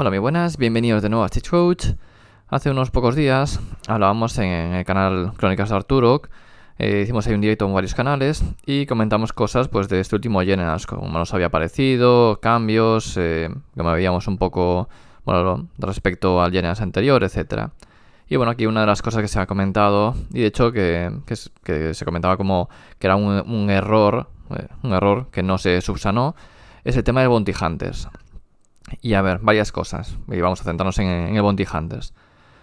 Hola, muy buenas, bienvenidos de nuevo a Stitch Coach. Hace unos pocos días hablábamos en el canal Crónicas de Arturok. Hicimos ahí un directo en varios canales y comentamos cosas pues de este último Genesis, como nos había parecido, cambios, que me veíamos un poco respecto al Genesis anterior, etcétera. Y bueno, aquí una de las cosas que se ha comentado, y de hecho que se comentaba como que era un error que no se subsanó, es el tema de Bounty Hunters. Y a ver, varias cosas. Y vamos a centrarnos en el Bounty Hunters.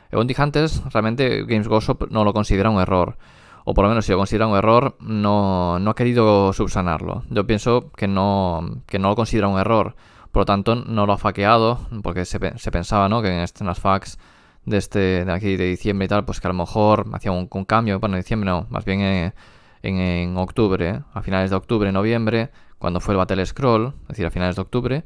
El Bounty Hunters, realmente Games Workshop no lo considera un error. O por lo menos si lo considera un error, no ha querido subsanarlo. Yo pienso que no lo considera un error. Por lo tanto, no lo ha faqueado. Porque se pensaba, ¿no?, que en las facs de aquí de diciembre y tal, pues que a lo mejor hacía un cambio. Bueno, en diciembre no, más bien en octubre, a finales de octubre, noviembre, cuando fue el Battle Scroll, es decir, a finales de octubre,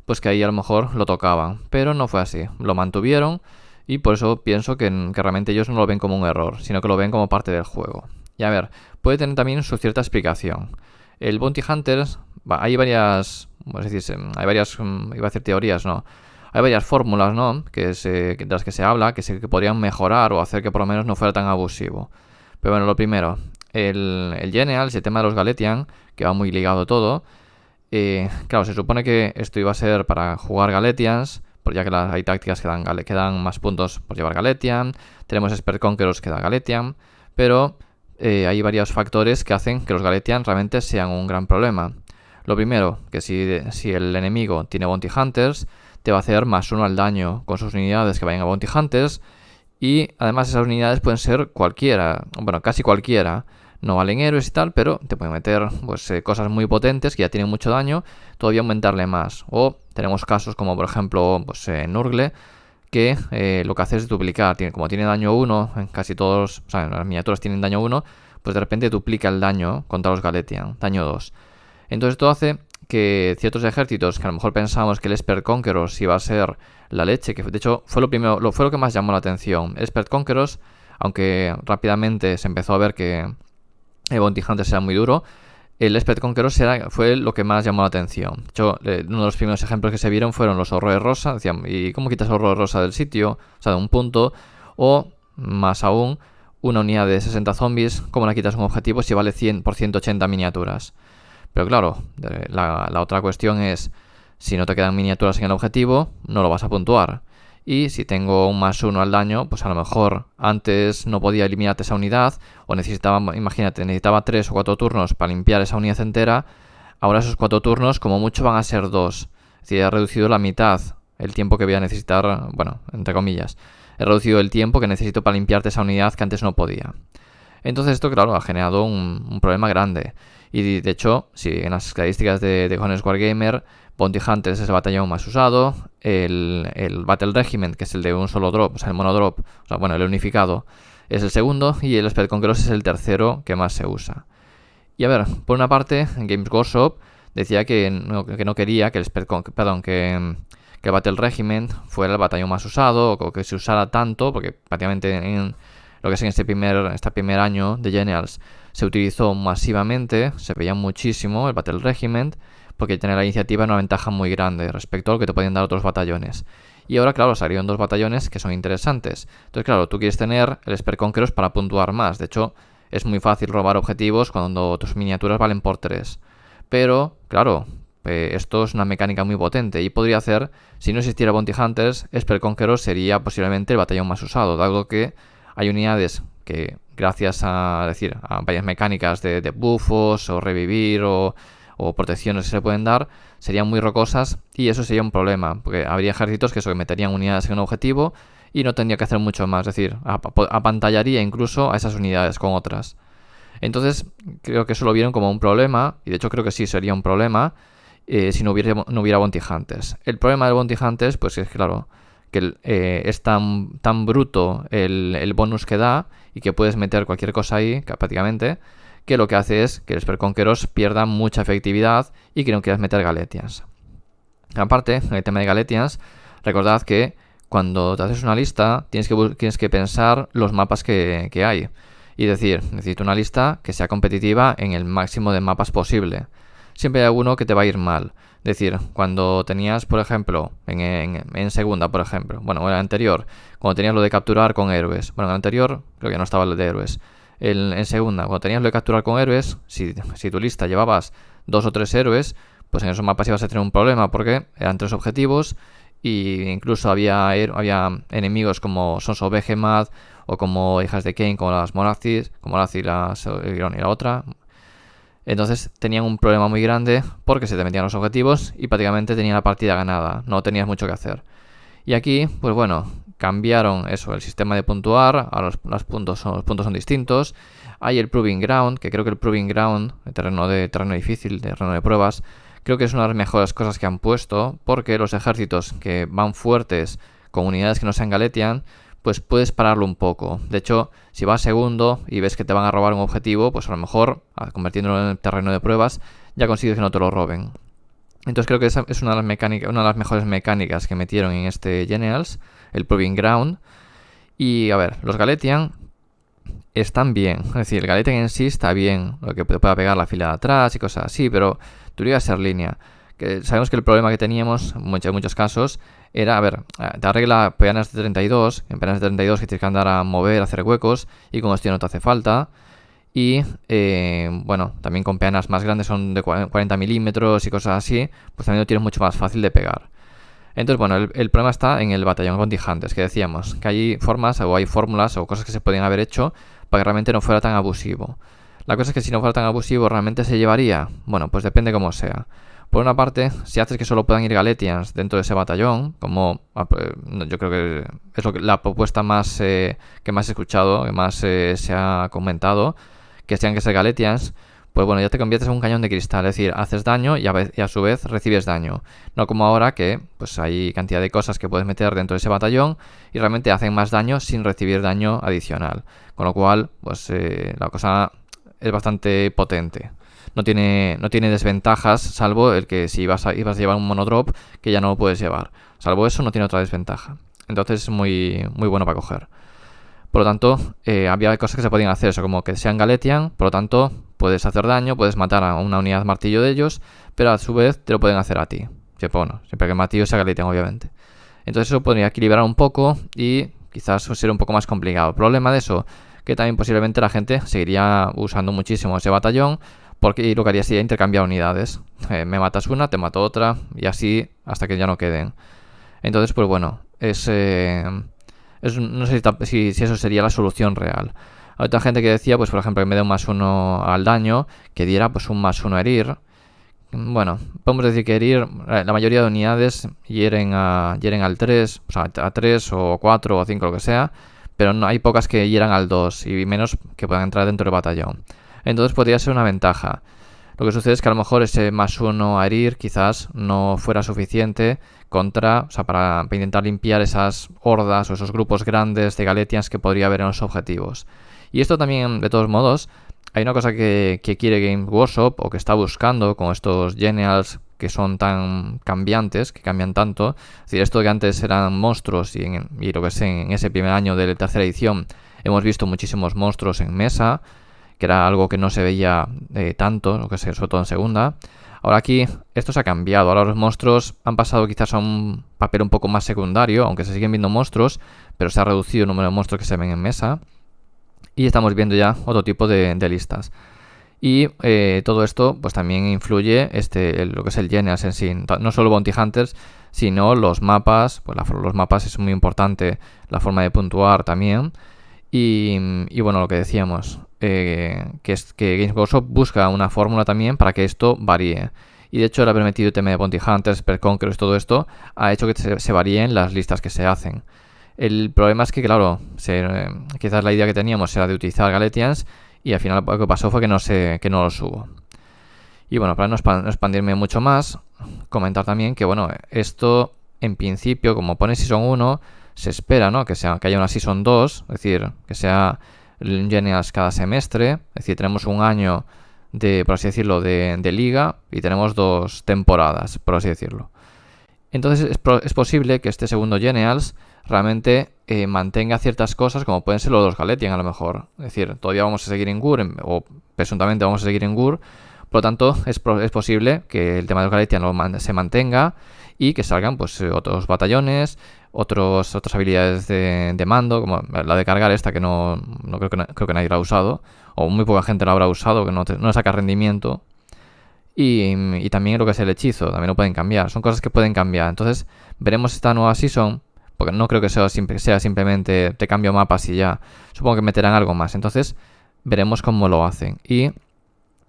pues que ahí a lo mejor lo tocaban, pero no fue así, lo mantuvieron y por eso pienso que realmente ellos no lo ven como un error, sino que lo ven como parte del juego. Y a ver, puede tener también su cierta explicación. El Bounty Hunters, hay varias, iba a decir teorías, ¿no? Hay varias fórmulas, ¿no?, de las que se habla, que podrían mejorar o hacer que por lo menos no fuera tan abusivo. Pero bueno, lo primero, el Genesis, el tema de los Galetian, que va muy ligado todo. Claro, se supone que esto iba a ser para jugar Galetians, porque ya que hay tácticas que dan más puntos por llevar Galetian. Tenemos Expert Conquerors que da Galetian, pero hay varios factores que hacen que los Galetian realmente sean un gran problema. Lo primero, que si el enemigo tiene Bounty Hunters, te va a hacer +1 al daño con sus unidades que vayan a Bounty Hunters, y además esas unidades pueden ser cualquiera, bueno, casi cualquiera. No valen héroes y tal, pero te pueden meter pues, cosas muy potentes que ya tienen mucho daño, todavía aumentarle más. O tenemos casos como por ejemplo pues, Nurgle, que lo que hace es duplicar. Como tiene daño 1, en casi todos, o sea, las miniaturas tienen daño 1, pues de repente duplica el daño contra los Galetian, daño 2. Entonces esto hace que ciertos ejércitos que a lo mejor pensábamos que el Expert Conquerors iba a ser la leche, que de hecho fue lo que más llamó la atención. Expert Conquerors, aunque rápidamente se empezó a ver que el Bounty Hunters era muy duro, el Expert Conquerors fue lo que más llamó la atención. De hecho, uno de los primeros ejemplos que se vieron fueron los horrores rosa. Decían, ¿y cómo quitas horrores rosa del sitio? O sea, de un punto. O, más aún, una unidad de 60 zombies, ¿cómo la quitas un objetivo si vale 100 por 180 miniaturas? Pero claro, la otra cuestión es, si no te quedan miniaturas en el objetivo, no lo vas a puntuar. Y si tengo un +1 al daño, pues a lo mejor antes no podía eliminarte esa unidad, o necesitaba 3 o 4 turnos para limpiar esa unidad entera. Ahora esos 4 turnos como mucho van a ser 2. Es decir, he reducido la mitad el tiempo que voy a necesitar, bueno, entre comillas. He reducido el tiempo que necesito para limpiarte esa unidad que antes no podía. Entonces esto, claro, ha generado un problema grande. Y de hecho, si en las estadísticas de Honest Wargamer, Bounty Hunters es el batallón más usado, el Battle Regiment, que es el de un solo drop, o sea, el monodrop, o sea, bueno, el unificado, es el segundo, y el Expert Conquerors es el tercero que más se usa. Y a ver, por una parte, Games Workshop decía que no quería que que el Battle Regiment fuera el batallón más usado, o que se usara tanto, porque prácticamente en lo que es en este primer año de Genesis se utilizó masivamente, se veía muchísimo el Battle Regiment, porque tener la iniciativa es una ventaja muy grande respecto a lo que te pueden dar otros batallones. Y ahora, claro, salieron 2 batallones que son interesantes. Entonces, claro, tú quieres tener el Expert Conquerors para puntuar más. De hecho, es muy fácil robar objetivos cuando tus miniaturas valen por 3. Pero, claro, esto es una mecánica muy potente y podría hacer, si no existiera Bounty Hunters, Expert Conquerors sería posiblemente el batallón más usado, dado que hay unidades que, gracias a varias mecánicas de buffos o revivir o protecciones que se pueden dar, serían muy rocosas y eso sería un problema, porque habría ejércitos que meterían unidades en un objetivo y no tendría que hacer mucho más, es decir, apantallaría incluso a esas unidades con otras. Entonces, creo que eso lo vieron como un problema, y de hecho creo que sí sería un problema si no hubiera Bounty Hunters. El problema del Bounty Hunters, pues es claro, que es tan bruto el bonus que da y que puedes meter cualquier cosa ahí, prácticamente, que lo que hace es que el Expert Conquerors pierda mucha efectividad y que no quieras meter Galetians. Aparte, en el tema de Galetians, recordad que cuando te haces una lista tienes que pensar los mapas que hay. Y decir, necesito una lista que sea competitiva en el máximo de mapas posible. siempre hay alguno que te va a ir mal. Es decir, cuando tenías, por ejemplo, en segunda, por ejemplo, bueno, en el anterior, cuando tenías lo de capturar con héroes, bueno, en el anterior creo que no estaba lo de héroes. En segunda, cuando tenías lo de capturar con héroes, si tu lista llevabas 2 o 3 héroes, pues en esos mapas ibas a tener un problema porque eran 3 objetivos y incluso había enemigos como Sons of Behemoth o como Hijas de Cain, como las Morathis, como Morathi y la otra. Entonces tenían un problema muy grande porque se te metían los objetivos y prácticamente tenían la partida ganada, no tenías mucho que hacer. Y aquí, pues bueno, cambiaron eso, el sistema de puntuar, ahora los puntos son distintos. Hay el Proving Ground, que creo que el Proving Ground, el terreno difícil, terreno de pruebas, creo que es una de las mejores cosas que han puesto, porque los ejércitos que van fuertes con unidades que no sean Galetian, pues puedes pararlo un poco. De hecho, si vas segundo y ves que te van a robar un objetivo, pues a lo mejor, convirtiéndolo en terreno de pruebas, ya consigues que no te lo roben. Entonces creo que esa es una de las mejores mecánicas que metieron en este Generals, el Proving Ground. Y a ver, los Galetian están bien. Es decir, el Galetian en sí está bien, lo que pueda pegar la fila de atrás y cosas así, pero debería ser línea. Que sabemos que el problema que teníamos en muchos casos era, a ver, te arregla peanas de 32, en peanas de 32 que tienes que andar a mover, a hacer huecos, y con esto no te hace falta. Y bueno, también con peanas más grandes, son de 40 milímetros y cosas así, pues también lo tienes mucho más fácil de pegar. Entonces, bueno, el problema está en el batallón Bounty Hunters, que decíamos, que hay formas o hay fórmulas o cosas que se podían haber hecho para que realmente no fuera tan abusivo. La cosa es que si no fuera tan abusivo, ¿realmente se llevaría? Bueno, pues depende cómo sea. Por una parte, si haces que solo puedan ir Galetians dentro de ese batallón, como yo creo que es la propuesta más que más he escuchado, que más se ha comentado, que sean que ser Galetians, pues bueno, ya te conviertes en un cañón de cristal, es decir, haces daño y a su vez recibes daño. No como ahora que pues hay cantidad de cosas que puedes meter dentro de ese batallón y realmente hacen más daño sin recibir daño adicional. Con lo cual, pues la cosa es bastante potente. No tiene desventajas, salvo el que si ibas a llevar un monodrop que ya no lo puedes llevar. Salvo eso, no tiene otra desventaja. Entonces es muy, muy bueno para coger. Por lo tanto, había cosas que se podían hacer, eso como que sean Galetian, por lo tanto, puedes hacer daño, puedes matar a una unidad martillo de ellos, pero a su vez te lo pueden hacer a ti. Siempre que el martillo sea Galetian, obviamente. Entonces eso podría equilibrar un poco y quizás ser un poco más complicado. El problema de eso, que también posiblemente la gente seguiría usando muchísimo ese batallón, porque lo que haría sería intercambiar unidades. Me matas una, te mato otra, y así hasta que ya no queden. Entonces, pues bueno, no sé si eso sería la solución real. Hay otra gente que decía, pues por ejemplo, que me dé un +1 al daño, que diera pues un +1 a herir. Bueno, podemos decir que herir, la mayoría de unidades hieren al 3, o sea, a 3 o 4 o 5, lo que sea, pero no hay pocas que hieran al 2 y menos que puedan entrar dentro del batallón. Entonces podría ser una ventaja. Lo que sucede es que a lo mejor ese +1 a herir quizás no fuera suficiente para intentar limpiar esas hordas o esos grupos grandes de Galetians que podría haber en los objetivos. Y esto también, de todos modos, hay una cosa que quiere Games Workshop o que está buscando con estos Generals que son tan cambiantes, que cambian tanto. Es decir, esto que antes eran monstruos y lo que sé, en ese primer año de la tercera edición hemos visto muchísimos monstruos en mesa, que era algo que no se veía tanto, lo que sé, sobre todo en segunda. Ahora aquí esto se ha cambiado, ahora los monstruos han pasado quizás a un papel un poco más secundario, aunque se siguen viendo monstruos, pero se ha reducido el número de monstruos que se ven en mesa. Y estamos viendo ya otro tipo de listas. Y todo esto pues también influye lo que es el Generals en sí. No solo Bounty Hunters, sino los mapas. Pues los mapas es muy importante, la forma de puntuar también. Y bueno, lo que decíamos, que Games Workshop busca una fórmula también para que esto varíe. Y de hecho el haber metido el tema de Bounty Hunters, Spellconquerors, todo esto ha hecho que se varíen las listas que se hacen. El problema es que, claro, quizás la idea que teníamos era de utilizar Galetians y al final lo que pasó fue que no los hubo. Y bueno, para no expandirme mucho más, comentar también que, bueno, esto en principio, como pone Season 1, se espera, ¿no?, que haya una Season 2, es decir, que sea Generals cada semestre, es decir, tenemos un año por así decirlo, de liga y tenemos 2 temporadas, por así decirlo. Entonces es posible que este segundo Generals realmente mantenga ciertas cosas como pueden ser los Galetian a lo mejor. Es decir, todavía vamos a seguir en Gur, o presuntamente vamos a seguir en Gur, Por lo tanto, es posible que el tema de los Galatian se mantenga y que salgan pues otros batallones, otras habilidades de mando, como la de cargar esta, que no creo que nadie la ha usado, o muy poca gente la habrá usado, que no saca rendimiento. Y también lo que es el hechizo, también lo pueden cambiar. Son cosas que pueden cambiar. Entonces, veremos esta nueva season, porque no creo que sea simplemente te cambio mapas y ya. Supongo que meterán algo más. Entonces, veremos cómo lo hacen. Y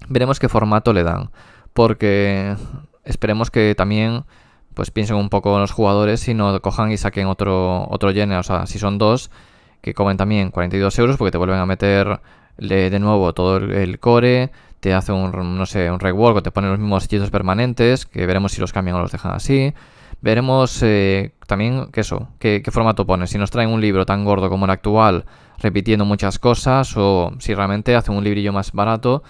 veremos qué formato le dan. Porque esperemos que también pues piensen un poco en los jugadores y no cojan y saquen otro General. O sea, si son dos, que comen también 42 euros porque te vuelven a meter de nuevo todo el core, te hace un rework o te ponen los mismos hechizos permanentes, que veremos si los cambian o los dejan así. Veremos también qué formato pone. Si nos traen un libro tan gordo como el actual, repitiendo muchas cosas, o si realmente hacen un librillo más barato,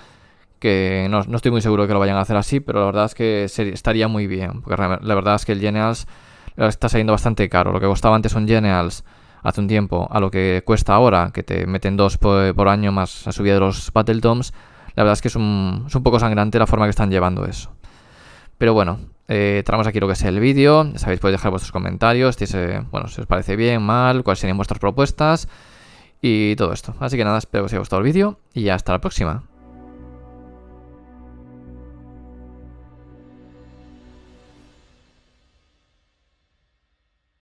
que no estoy muy seguro que lo vayan a hacer así, pero la verdad es que estaría muy bien, porque la verdad es que el Generals está saliendo bastante caro. Lo que costaba antes un Generals hace un tiempo a lo que cuesta ahora, que te meten 2 por año más la subida de los Battle Tomes, la verdad es que es un poco sangrante la forma que están llevando eso. Pero bueno, traemos aquí lo que es el vídeo. Ya sabéis, podéis dejar vuestros comentarios, si os parece bien, mal, cuáles serían vuestras propuestas y todo esto. Así que nada, espero que os haya gustado el vídeo y hasta la próxima.